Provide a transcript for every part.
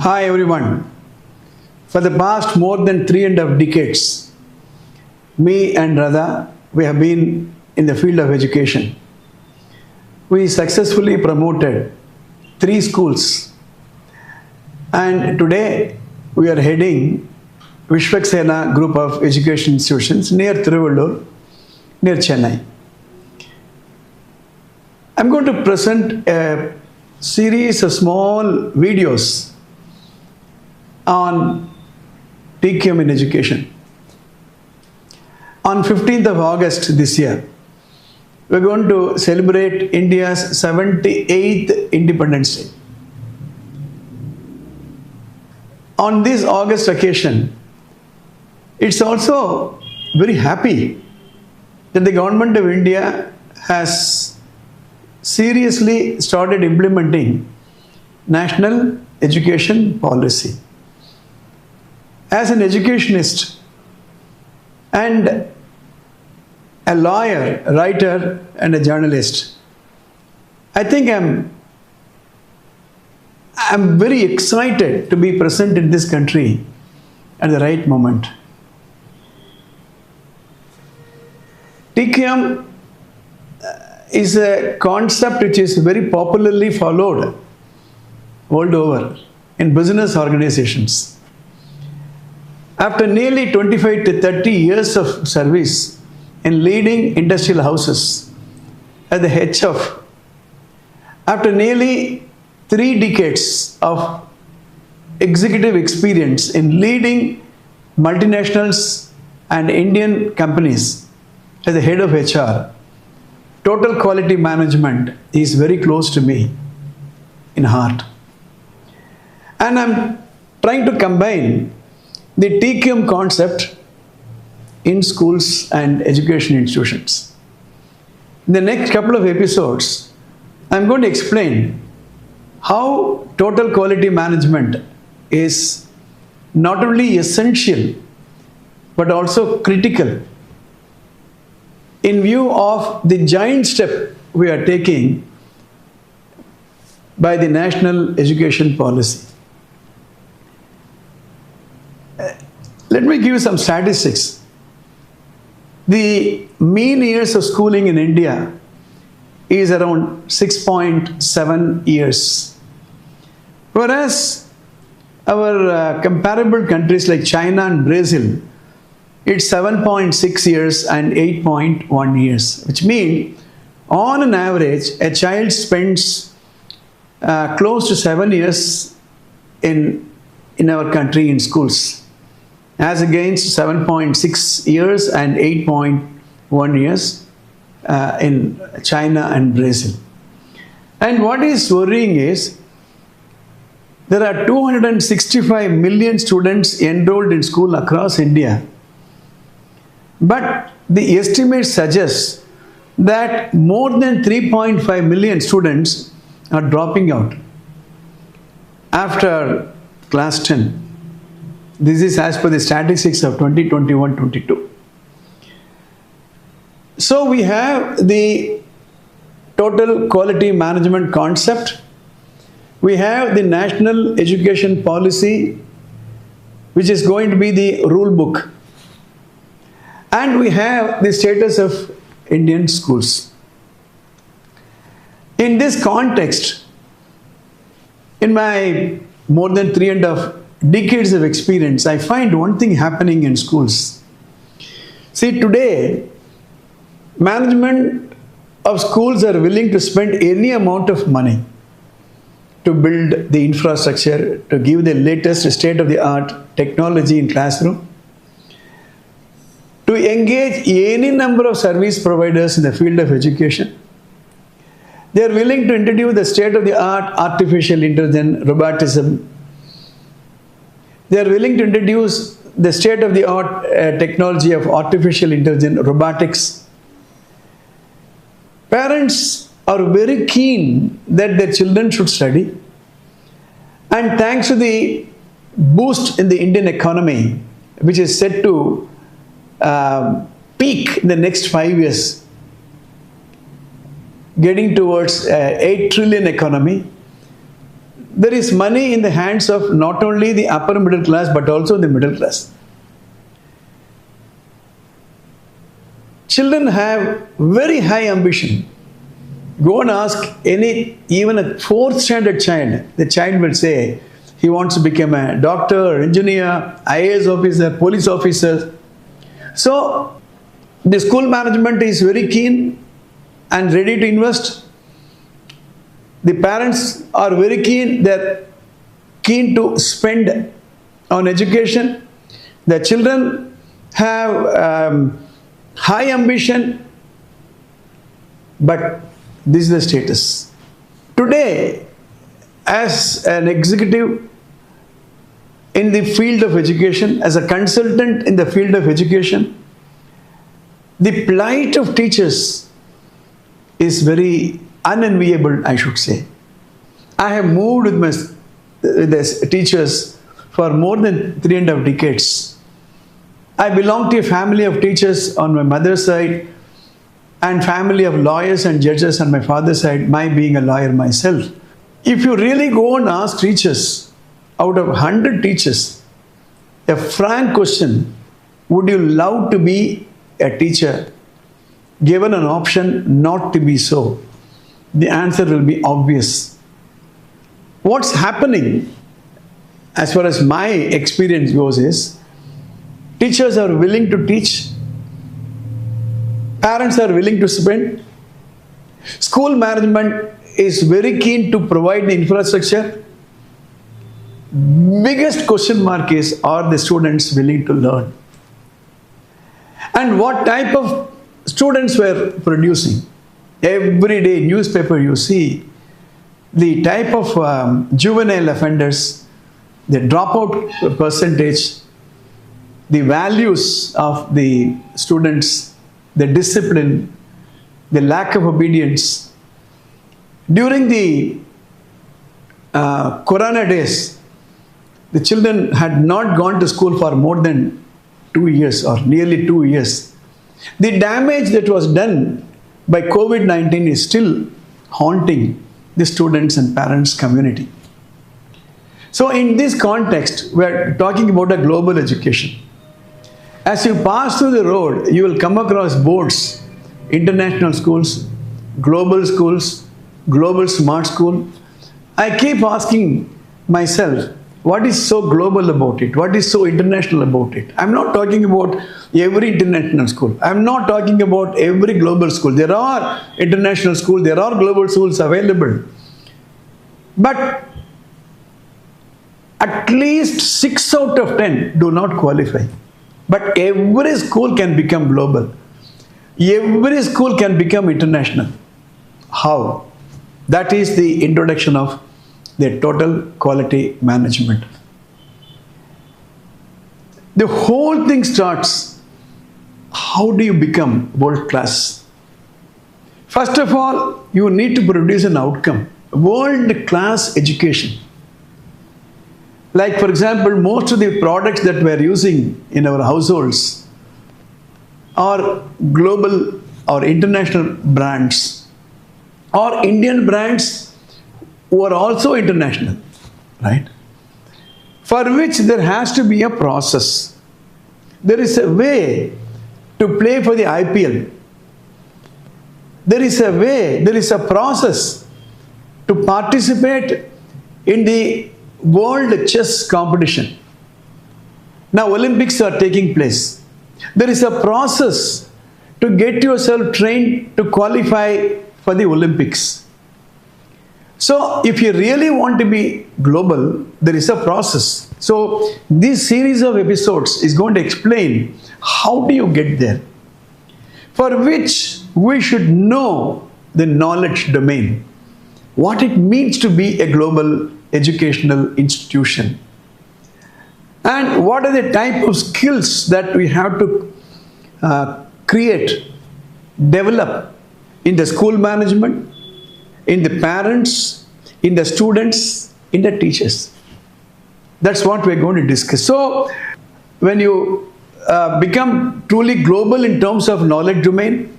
Hi everyone. For the past more than 3.5 decades, me and Radha, we have been in the field of education. We successfully promoted 3 schools, and today we are heading Vishwaksenaa group of education institutions near Thiruvallur, near Chennai. I'm going to present a series of small videos on TQM in education. On 15th of August this year, we're going to celebrate India's 78th Independence Day. On this August occasion, it's also very happy that the government of India has seriously started implementing national education policy. As an educationist and a lawyer, writer and a journalist, I think I'm very excited to be present in this country at the right moment. TQM is a concept which is very popularly followed world over in business organizations. After nearly 25 to 30 years of service in leading industrial houses at the head of, after nearly 3 decades of executive experience in leading multinationals and Indian companies as the head of HR, total quality management is very close to me in heart. And I'm trying to combine the TQM concept in schools and education institutions. In the next couple of episodes, I'm going to explain how total quality management is not only essential but also critical in view of the giant step we are taking by the national education policy. Let me give you some statistics. The mean years of schooling in India is around 6.7 years. Whereas our comparable countries like China and Brazil, it's 7.6 years and 8.1 years, which means on an average, a child spends close to 7 years in our country in schools, as against 7.6 years and 8.1 years in China and Brazil. And what is worrying is there are 265 million students enrolled in school across India. But the estimates suggest that more than 3.5 million students are dropping out after class 10. This is as per the statistics of 2021-22. So we have the total quality management concept. We have the national education policy, which is going to be the rule book. And we have the status of Indian schools. In this context, in my more than 3.5 decades of experience, I find one thing happening in schools. See, today, management of schools are willing to spend any amount of money to build the infrastructure, to give the latest state-of-the-art technology in classroom, to engage any number of service providers in the field of education. They are willing to introduce the state-of-the-art artificial intelligence, roboticism. They are willing to introduce the state-of-the-art technology of artificial intelligence, robotics. Parents are very keen that their children should study. And thanks to the boost in the Indian economy, which is set to peak in the next 5 years, getting towards 8 trillion economy, there is money in the hands of not only the upper middle class but also the middle class. Children have very high ambition. Go and ask even a 4th standard child, the child will say he wants to become a doctor, engineer, IAS officer, police officer. So the school management is very keen and ready to invest. The parents are very keen, they're keen to spend on education. The children have high ambition, but this is the status. Today, as an executive in the field of education, as a consultant in the field of education, the plight of teachers is very unenviable, I should say. I have moved with the teachers for more than 3.5 decades. I belong to a family of teachers on my mother's side and family of lawyers and judges on my father's side, my being a lawyer myself. If you really go and ask teachers, out of 100 teachers, a frank question, would you love to be a teacher? Given an option not to be so, the answer will be obvious. What's happening, as far as my experience goes, is teachers are willing to teach, parents are willing to spend, school management is very keen to provide the infrastructure. Biggest question mark is, are the students willing to learn? And what type of students were producing? Every day newspaper you see, the type of juvenile offenders, the dropout percentage, the values of the students, the discipline, the lack of obedience. During the Corona days, the children had not gone to school for more than 2 years or nearly 2 years. The damage that was done by COVID-19 is still haunting the students and parents community. So in this context, we are talking about a global education. As you pass through the road, you will come across boards, international schools, global smart school. I keep asking myself, what is so global about it? What is so international about it? I'm not talking about every international school. I'm not talking about every global school. There are international schools, there are global schools available. But at least 6 out of 10 do not qualify. But every school can become global. Every school can become international. How? That is the introduction of the total quality management. The whole thing starts, how do you become world class? First of all, you need to produce an outcome, world class education. Like for example, most of the products that we are using in our households are global or international brands, or Indian brands who are also international, right? For which there has to be a process. There is a way to play for the IPL. There is a way, there is a process to participate in the world chess competition. Now Olympics are taking place. There is a process to get yourself trained to qualify for the Olympics. So if you really want to be global, there is a process. So this series of episodes is going to explain how do you get there, for which we should know the knowledge domain, what it means to be a global educational institution, and what are the type of skills that we have to create, develop in the school management, in the parents, in the students, in the teachers. That's what we're going to discuss. So when you become truly global in terms of knowledge domain,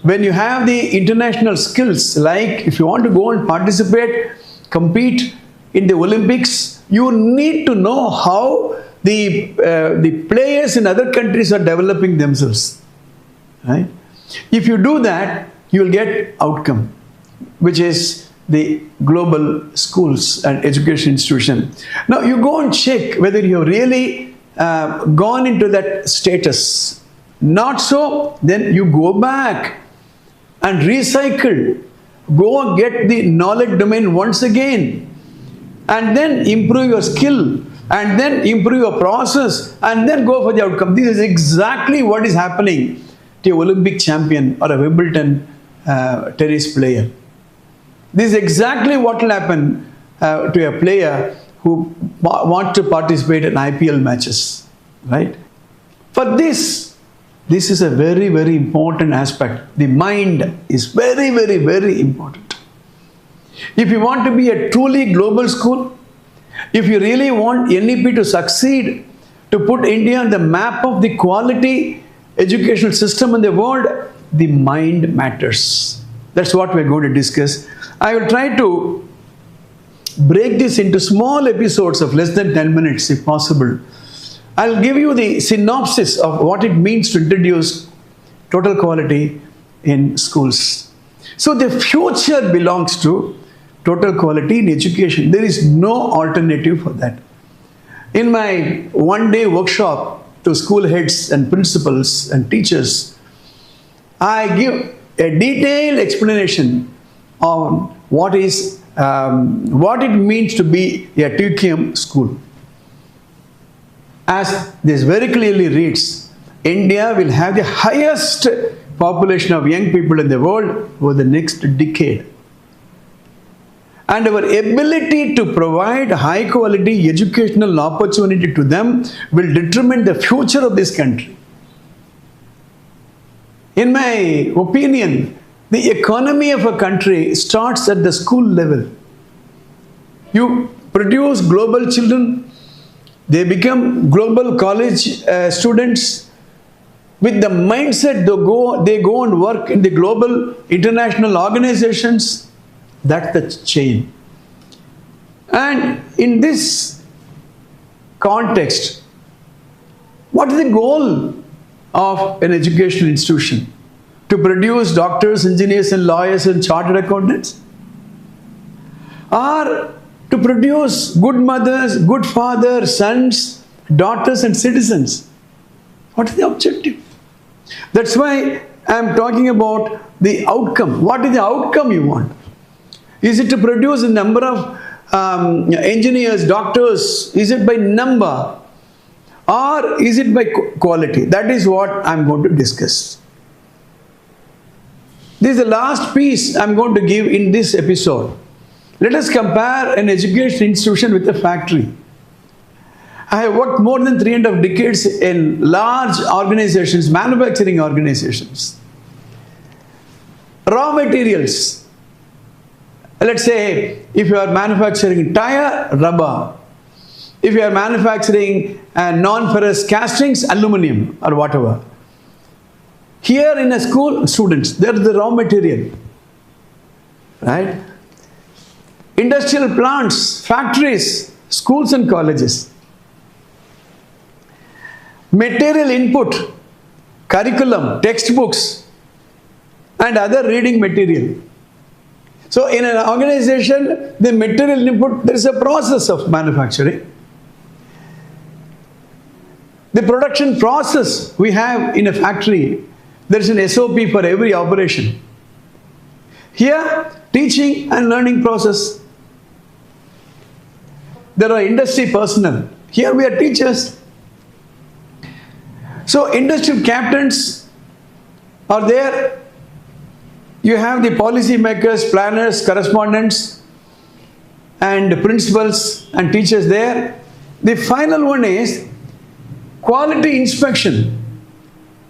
when you have the international skills, like if you want to go and participate, compete in the Olympics, you need to know how the players in other countries are developing themselves. Right? If you do that, you will get outcome, which is the global schools and education institution. Now you go and check whether you have really gone into that status. Not so, then you go back and recycle. Go and get the knowledge domain once again, and then improve your skill, and then improve your process, and then go for the outcome. This is exactly what is happening to an Olympic champion or a Wimbledon tennis player. This is exactly what will happen to a player who wants to participate in IPL matches. Right? For this is a very, very important aspect. The mind is very, very, very important. If you want to be a truly global school, if you really want NEP to succeed, to put India on the map of the quality educational system in the world, the mind matters. That's what we're going to discuss. I will try to break this into small episodes of less than 10 minutes if possible. I'll give you the synopsis of what it means to introduce total quality in schools. So the future belongs to total quality in education. There is no alternative for that. In my one-day workshop to school heads and principals and teachers, I give a detailed explanation on what it means to be a TQM school. As this very clearly reads, India will have the highest population of young people in the world over the next decade. And our ability to provide high quality educational opportunity to them will determine the future of this country. In my opinion, the economy of a country starts at the school level. You produce global children, they become global college students. With the mindset they go and work in the global international organizations. That's the chain. And in this context, what is the goal of an educational institution? To produce doctors, engineers and lawyers and chartered accountants? Or to produce good mothers, good fathers, sons, daughters and citizens? What is the objective? That's why I am talking about the outcome. What is the outcome you want? Is it to produce a number of engineers, doctors? Is it by number? Or is it by quality? That is what I am going to discuss. This is the last piece I am going to give in this episode. Let us compare an education institution with a factory. I have worked more than 3.5 decades in large organizations, manufacturing organizations. Raw materials. Let's say if you are manufacturing tire, rubber. If you are manufacturing non-ferrous castings, aluminum or whatever. Here in a school, students, they are the raw material. Right? Industrial plants, factories, schools and colleges. Material input, curriculum, textbooks and other reading material. So in an organization, the material input, there is a process of manufacturing. The production process we have in a factory, there is an SOP for every operation. Here, teaching and learning process. There are industry personnel. Here we are teachers. So industrial captains are there. You have the policy makers, planners, correspondents and principals and teachers there. The final one is quality inspection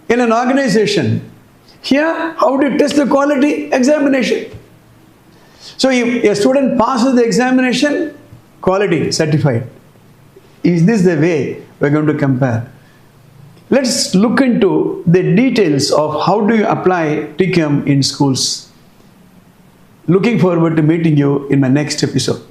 in an organization. Here, how do you test the quality? Examination. So if a student passes the examination, quality certified. Is this the way we are going to compare? Let's look into the details of how do you apply TQM in schools. Looking forward to meeting you in my next episode.